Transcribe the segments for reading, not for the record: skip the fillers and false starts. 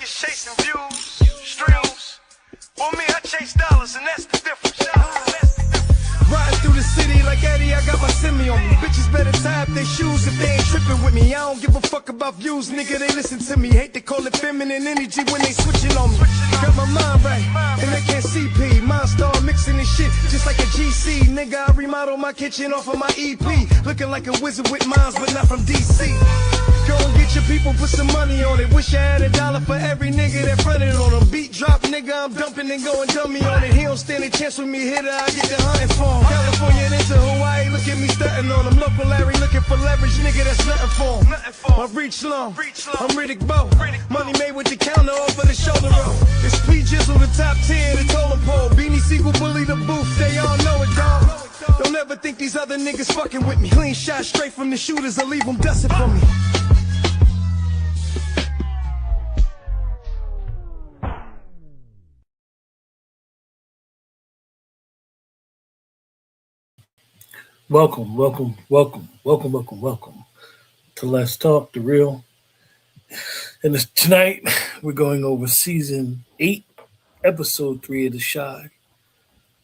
niggas chasing views, streams. For me, I chase dollars, and that's the difference. Riding through the city like Eddie, I got my semi on me. Bitches better tie up their shoes if they ain't tripping with me. I don't give a fuck about views, nigga, they listen to me. Hate to call it feminine energy when they switching on me. Got my mind right, and they can't CP. Mind start mixing this shit just like a GC. Nigga, I remodel my kitchen off of my EP. Looking like a wizard with minds, but not from DC. Go and get your people, put some money on it. Wish I had $1 for every nigga that fronted on him. Beat drop, nigga, I'm dumping and going dummy on it. He don't stand a chance with me, hitter, I get the hunting for him. California into Hawaii, look at me stunting on him. Local Larry looking for leverage, nigga, that's nothing for him. My reach long, I'm Riddick Bowe. Money made with the counter over the shoulder roll. It's P Jizzle, the top 10, the totem pole. Beanie Siegel, bully the booth, they all know it, dog. Don't ever think these other niggas fucking with me. Clean shot straight from the shooters, I leave them dusting for me. Welcome to Let's Talk the Real. And tonight we're going over season 8, episode 3 of the Shaad.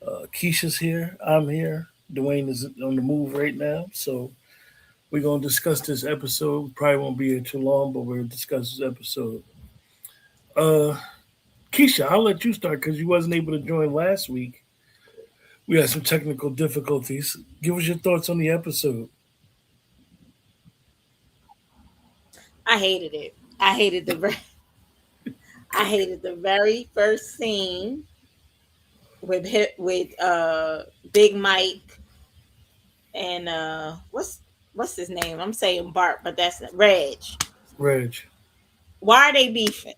Keisha's here, I'm here. Dwayne is on the move right now, so we're going to discuss this episode. Probably won't be here too long, but we're going to discuss this episode. Keisha, I'll let you start because you wasn't able to join last week. We had some technical difficulties. Give us your thoughts on the episode. I hated it. I hated the very first scene with Big Mike and what's his name? I'm saying Bart, but that's not Reg. Why are they beefing?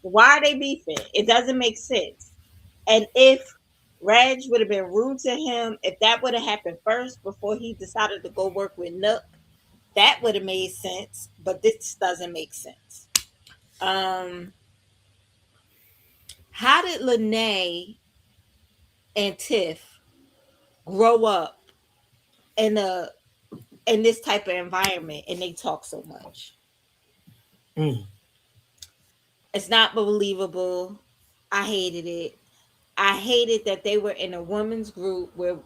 It doesn't make sense. And if Reg would have been rude to him, if that would have happened first before he decided to go work with Nuck, that would have made sense, but this doesn't make sense. How did Lene and Tiff grow up in this type of environment and they talk so much? It's not believable. I hated it. I hated that they were in a women's group where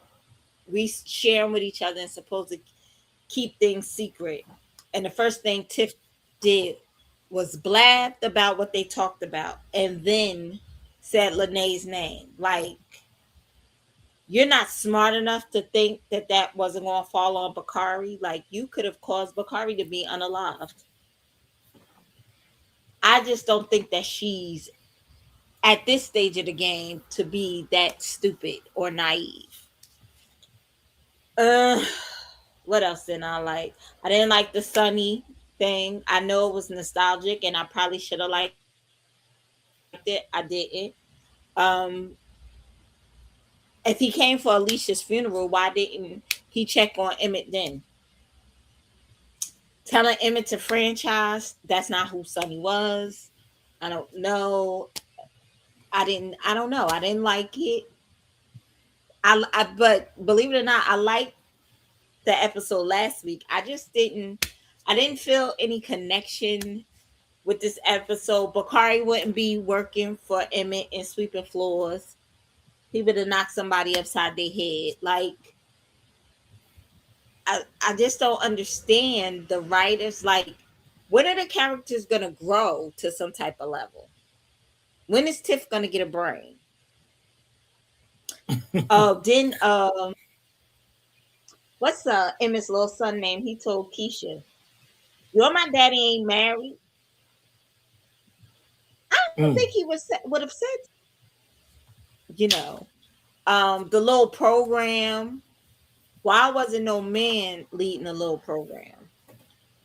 we sharing with each other and supposed to keep things secret. And the first thing Tiff did was blabbed about what they talked about and then said Lene's name. Like, you're not smart enough to think that that wasn't going to fall on Bakari. Like, you could have caused Bakari to be unalived. I just don't think that she's at this stage of the game to be that stupid or naive. What else didn't I like? I didn't like the Sunny thing. I know it was nostalgic and I probably should have liked it. I didn't. If he came for Alicia's funeral, why didn't he check on Emmett then? Telling Emmett to franchise, that's not who Sunny was. I don't know. I don't know. I didn't like it. But believe it or not, I liked the episode last week. I didn't feel any connection with this episode. Bakari wouldn't be working for Emmett and sweeping floors. He would have knocked somebody upside their head. Like, I just don't understand the writers. Like, when are the characters going to grow to some type of level? When is Tiff going to get a brain? Then what's Emmett's little son name? He told Keisha, "Your my daddy ain't married." I don't think he would have said, the little program. Why wasn't no man leading the little program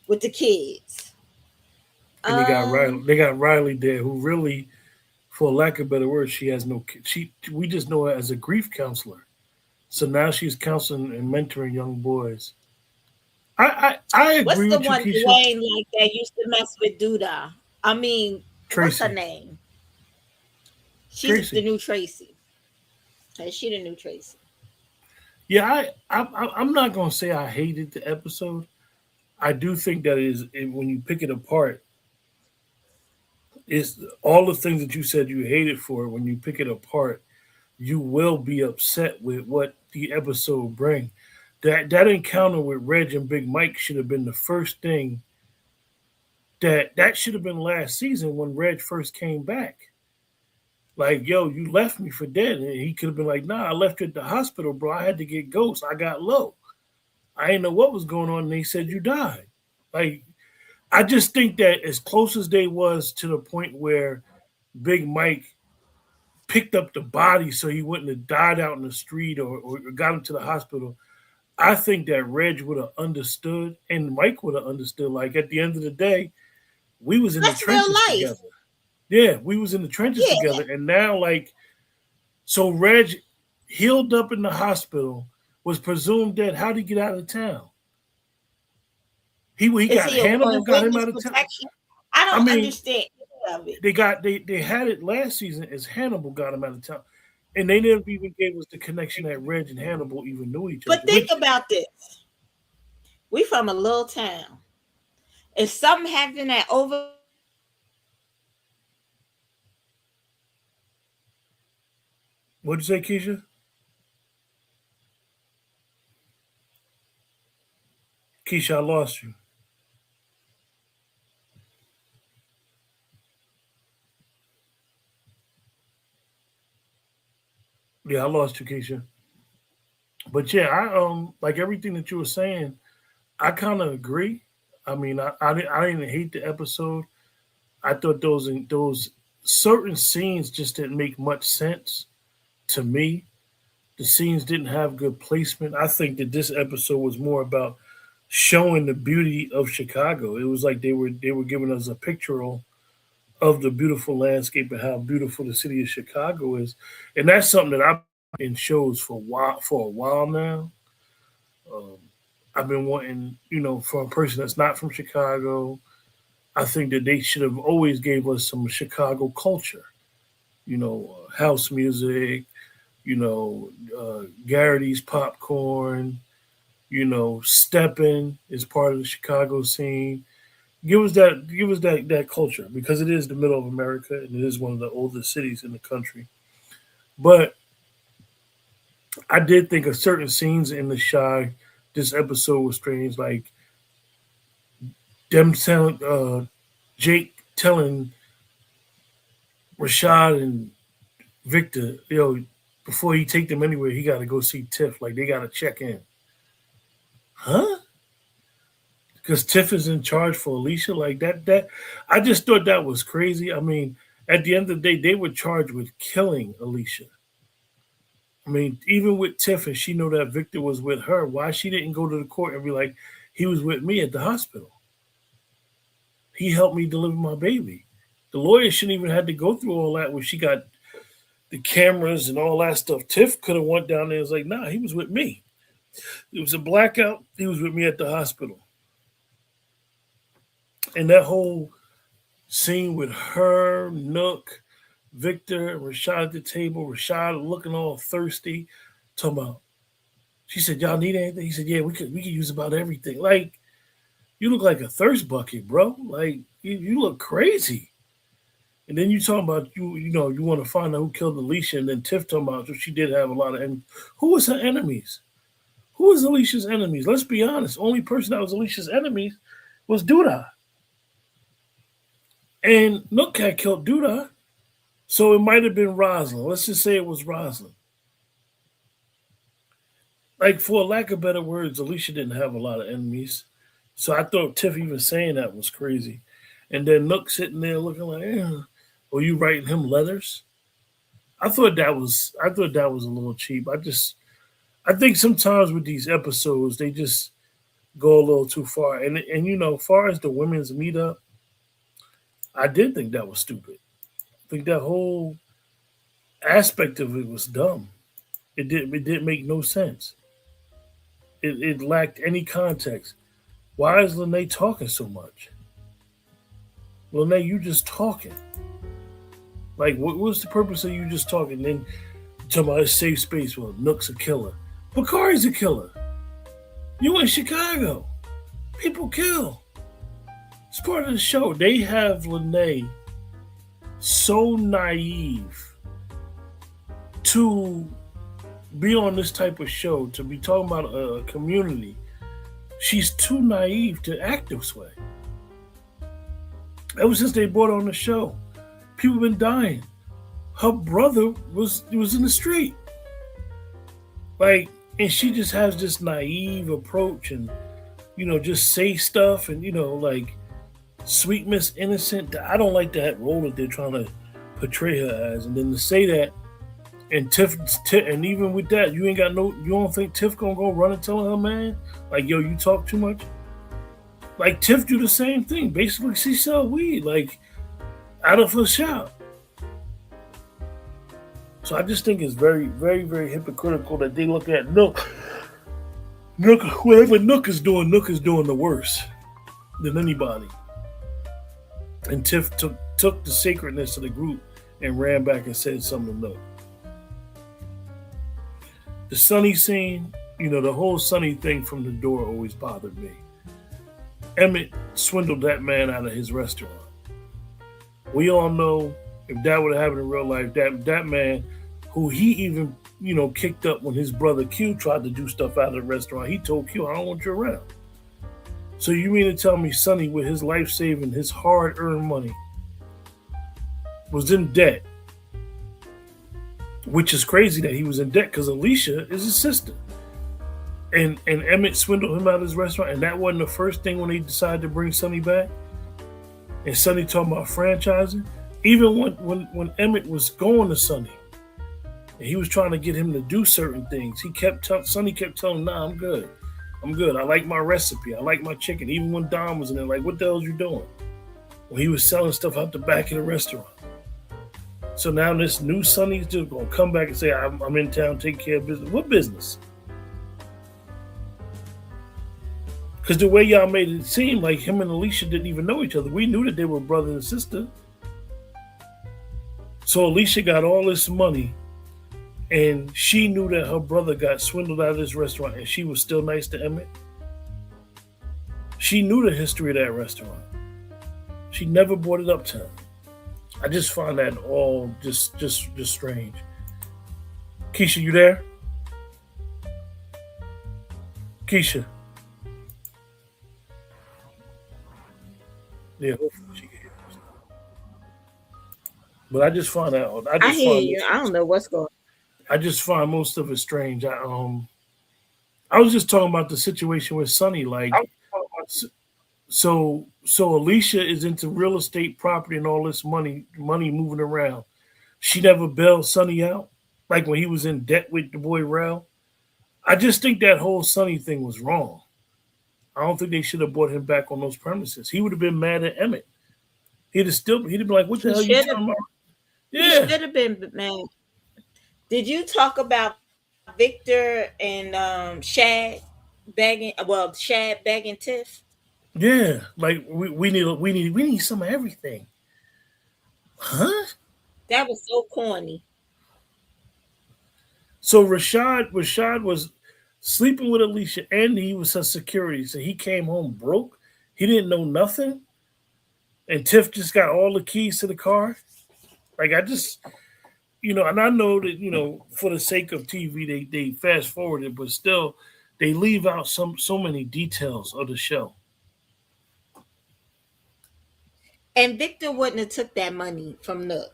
with the kids? And they got Riley there, who really, for lack of better words, she has no. We just know her as a grief counselor. So now she's counseling and mentoring young boys. I agree with you, Keisha. What's the one Dwayne like that used to mess with Duda? I mean, Tracy. What's her name? She's the new Tracy. Is she the new Tracy? Yeah, I'm not gonna say I hated the episode. I do think that when you pick it apart, It's all the things that you said you hated for it. When you pick it apart, you will be upset with what the episode bring. That encounter with Reg and Big Mike should have been the first thing. That should have been last season when Reg first came back. Like, yo, you left me for dead. And he could have been like, nah, I left you at the hospital, bro. I had to get ghosts. I got low. I didn't know what was going on. And they said you died. Like, I just think that as close as they was to the point where Big Mike picked up the body so he wouldn't have died out in the street or got him to the hospital, I think that Reg would have understood and Mike would have understood. Like, at the end of the day, we was in the That's real trenches life. together. Yeah, we was in the trenches together. And now, like, so Reg healed up in the hospital, was presumed dead. How'd he get out of town? He got Hannibal got him out of town. I don't understand any of it. They had it last season as Hannibal got him out of town. And they never even gave us the connection that Reg and Hannibal even knew each other. But think about this. We from a little town. If something happened at over What'd you say, Keisha? Keisha, I lost you. Yeah, I lost you, Keisha. But yeah, I like everything that you were saying. I kind of agree. I mean, I didn't hate the episode. I thought those certain scenes just didn't make much sense to me. The scenes didn't have good placement. I think that this episode was more about showing the beauty of Chicago. It was like they were giving us a picture of the beautiful landscape and how beautiful the city of Chicago is, and that's something that I've been in shows for a while now. Um, I've been wanting, for a person that's not from Chicago, I think that they should have always gave us some Chicago culture, house music, Garrity's popcorn, stepping is part of the Chicago scene. Give us that culture because it is the middle of America and it is one of the oldest cities in the country. But I did think of certain scenes in the Shy. This episode was strange, like them telling Jake telling Rashad and Victor, before he take them anywhere, he got to go see Tiff. Like, they got to check in. Huh? Because Tiff is in charge for Alicia. Like, that I just thought that was crazy. I mean, at the end of the day, they were charged with killing Alicia. I mean, even with Tiff and she know that Victor was with her, why she didn't go to the court and be like, he was with me at the hospital. He helped me deliver my baby. The lawyer shouldn't even had to go through all that where she got the cameras and all that stuff. Tiff could have went down there and was like, nah, he was with me. It was a blackout. He was with me at the hospital. And that whole scene with her, Nuck, Victor, and Rashad at the table, Rashad looking all thirsty, talking about, she said, y'all need anything? He said, yeah, we could use about everything. Like, you look like a thirst bucket, bro. Like, you look crazy. And then you talking about you want to find out who killed Alicia, and then Tiff talking about she did have a lot of enemies. Who was her enemies? Who was Alicia's enemies? Let's be honest. Only person that was Alicia's enemies was Duda. And Nook had killed Duda. So it might have been Rosalind. Let's just say it was Rosalind. Like, for lack of better words, Alicia didn't have a lot of enemies. So I thought Tiff even saying that was crazy. And then Nook sitting there looking like, oh, you writing him letters? I thought that was a little cheap. I think sometimes with these episodes, they just go a little too far. And as far as the women's meetup, I did think that was stupid. I think that whole aspect of it was dumb. It didn't make no sense. It lacked any context. Why is Lene talking so much? Lene, you just talking. Like, what's the purpose of you just talking? Then talking about a safe space. Well, Nook's a killer. Bakari's a killer. You in Chicago. People kill. It's part of the show. They have Lene so naive to be on this type of show, to be talking about a community. She's too naive to act this way. Ever since they brought her on the show, people been dying. Her brother was in the street. Like, and she just has this naive approach and, just say stuff and, like sweet Miss Innocent. I don't like that role that they're trying to portray her as. And then to say that, and and even with that, you don't think Tiff gonna go run and tell her man, like, yo, you talk too much? Like, Tiff do the same thing. Basically, she sell weed, like, out of her shop. So I just think it's very, very, very hypocritical that they look at Nuck. Whatever Nuck is doing the worst than anybody. And Tiff took the sacredness of the group and ran back and said something to Nuck. The Sonny scene, the whole Sonny thing from the door always bothered me. Emmett swindled that man out of his restaurant. We all know if that would have happened in real life, that man, who he even, kicked up when his brother Q tried to do stuff out of the restaurant, he told Q, I don't want you around. So you mean to tell me Sonny, with his life saving, his hard-earned money, was in debt? Which is crazy that he was in debt because Alicia is his sister. And Emmett swindled him out of his restaurant, and that wasn't the first thing when they decided to bring Sonny back. And Sonny talking about franchising. Even when Emmett was going to Sonny, and he was trying to get him to do certain things, Sonny kept telling him, nah, I'm good. I like my recipe. I like my chicken. Even when Dom was in there, like, what the hell are you doing? When he was selling stuff out the back of the restaurant. So now this new Sonny's just gonna come back and say, I'm in town, take care of business. What business? Because the way y'all made it seem like him and Alicia didn't even know each other. We knew that they were brother and sister. So Alicia got all this money, and she knew that her brother got swindled out of this restaurant, and she was still nice to Emmett. She knew the history of that restaurant. She never brought it up to him. I just find that all just strange. Keisha, you there? Keisha. Yeah, hopefully she can hear us. But I just find that I hear you. I don't know what's going on. I just find most of it strange. I was just talking about the situation with Sonny, like, so Alicia is into real estate property and all this money moving around. She never bailed Sonny out, like when he was in debt with the boy Rel. I just think that whole Sonny thing was wrong. I don't think they should have brought him back on those premises. He would have been mad at Emmett. He'd have been like, what the hell are you talking about? Yeah. He should have been mad. Did you talk about Victor and Shaad begging Tiff? Yeah, like we need some of everything. Huh? That was so corny. So Shaad was sleeping with Alicia, and he was her security. So he came home broke. He didn't know nothing. And Tiff just got all the keys to the car. Like, I just, and I know that, for the sake of TV, they fast forward it, but still, they leave out so many details of the show. And Victor wouldn't have took that money from Nuck.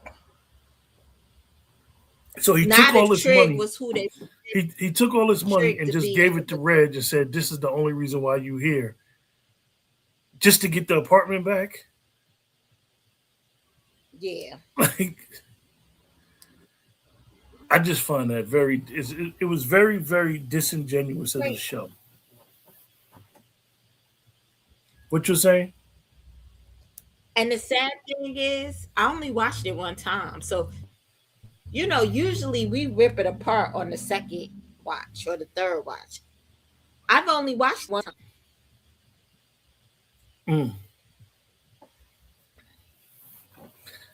So he took all this money. Was who they he took all this money and just gave it to Reg and said, this is the only reason why you here. Just to get the apartment back? Yeah. Like, I just find that it was very, very disingenuous as a show. What you're saying? And the sad thing is, I only watched it one time. So, usually we rip it apart on the second watch or the third watch. I've only watched one time.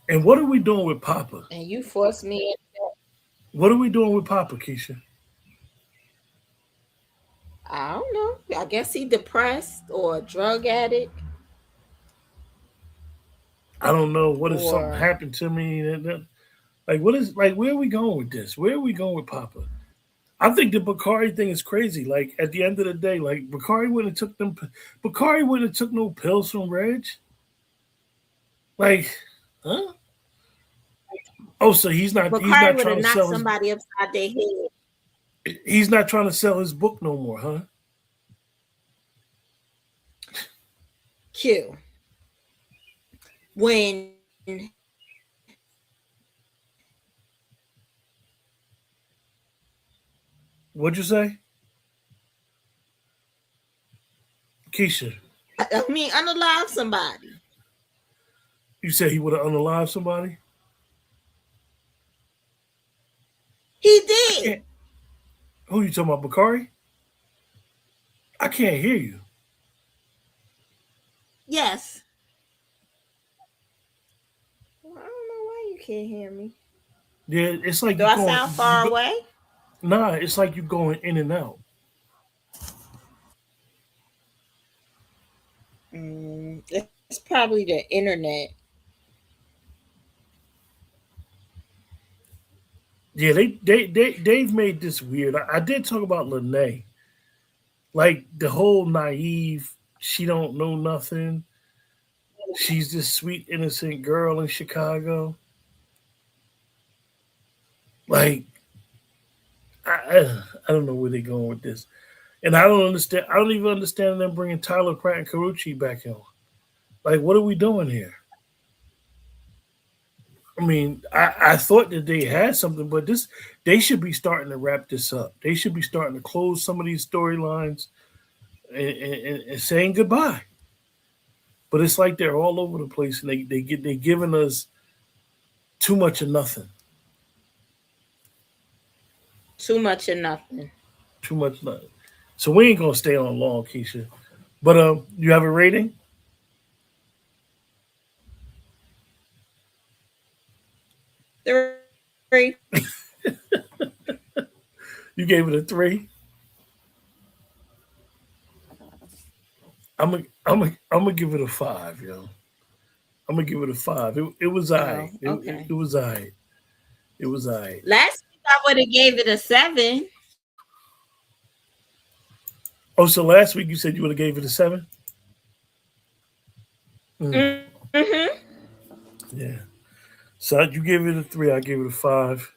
And what are we doing with Papa? And you forced me into that. What are we doing with Papa, Keisha? I don't know. I guess he depressed or a drug addict. I don't know. What if something or happened to me? Like, what is like? Where are we going with this? Where are we going with Papa? I think the Bakari thing is crazy. Like at the end of the day, like Bakari wouldn't have took them. Bakari wouldn't have took no pills from Reg. Like, huh? Oh, so he's not. He's Bakari not would have trying to knocked sell his. somebody upside their head. He's not trying to sell his book no more, huh? Q. When What'd you say, Keisha? I mean unalive somebody. You said he would have unalived somebody. He did. Who you talking about, Bakari? I can't hear you. Yes. Well, I don't know why you can't hear me. Yeah, it's like Do I sound far away? Nah, it's like you going in and out. It's probably the internet. Yeah, they've made this weird. I did talk about Lene, like the whole naive. She don't know nothing. She's this sweet innocent girl in Chicago. Like I don't know where they're going with this, and I don't understand. I don't even understand them bringing Tyler Pratt and Carucci back on. Like, what are we doing here? I mean, I thought that they had something, but they should be starting to wrap this up. They should be starting to close some of these storylines and saying goodbye. But it's like they're all over the place, and they're giving us too much of nothing. Too much of nothing. Too much nothing. So we ain't gonna stay on long, Keisha. But you have a rating? Three. You gave it a 3. I'm gonna give it a 5, yo. I'm gonna give it a 5. It was alright. Okay. It was alright. It was alright. Last week I would have gave it a 7. Oh, so last week you said you would have gave it a 7? Mm-hmm. Yeah. So you gave it a 3. I gave it a 5.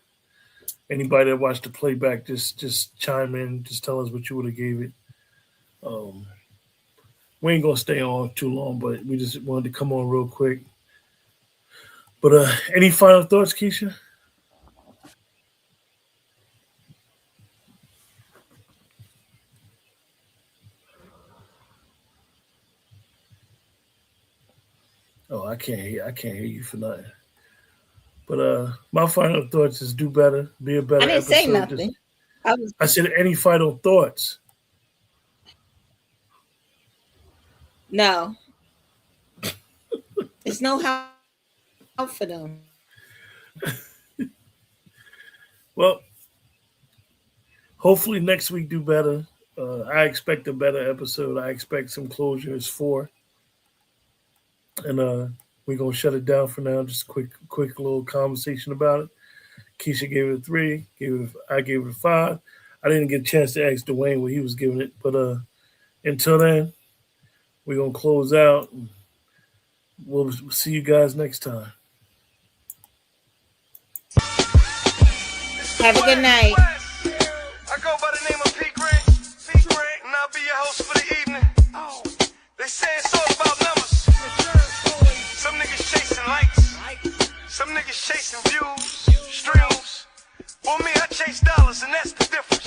Anybody that watched the playback, just chime in. Just tell us what you would have gave it. We ain't gonna stay on too long, but we just wanted to come on real quick. But any final thoughts, Keisha? Oh, I can't hear you for nothing. But my final thoughts is do better, be a better I didn't episode. say nothing. I said any final thoughts. No. There's no help for them. Well, hopefully next week do better. I expect a better episode. I expect some closures for. And we're gonna shut it down for now. Just a quick little conversation about it. Keisha gave it a 3. I gave it a 5. I didn't get a chance to ask Dwayne what he was giving it, but until then, we're gonna close out. And we'll see you guys next time. Have a good night. I go by the name of P. Grant, and I'll be your host for the evening. They say it's all about numbers. Some niggas chasing likes, some niggas chasing views, streams. For me, I chase dollars, and that's the difference.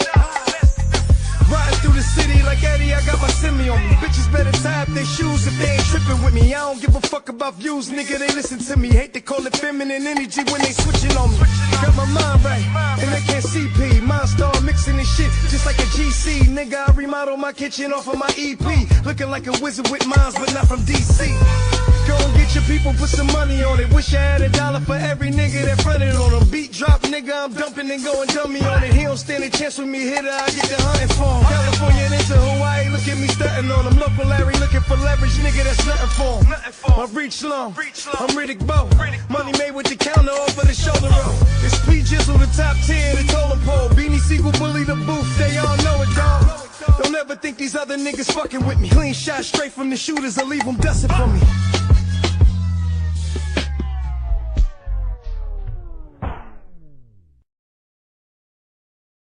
Riding through the city like Eddie, I got my semi on me. Bitches better tie up their shoes if they ain't tripping with me. I don't give a fuck about views, nigga, they listen to me. Hate to call it feminine energy when they switching on me. Got my mind right, and I can't CP. Mind start mixing this shit just like a GC. Nigga, I remodel my kitchen off of my EP. Looking like a wizard with minds, but not from DC. Go and get your people, put some money on it. Wish I had $1 for every nigga that fronted on them. Beat drop, nigga, I'm dumping and going dummy on it. He don't stand a chance with me, hitter, I get the hunting for him. California into Hawaii, look at me stunting on him. Local Larry looking for leverage, nigga, that's nothing for him. My reach long. I'm Riddick Bowe. Money made with the counter over the shoulder roll. It's P Jizzle, the top 10, the totem pole. Beanie Siegel, bully the booth, they all know it, dog. Don't ever think these other niggas fucking with me. Clean shot straight from the shooters, I'll leave them dusting for me.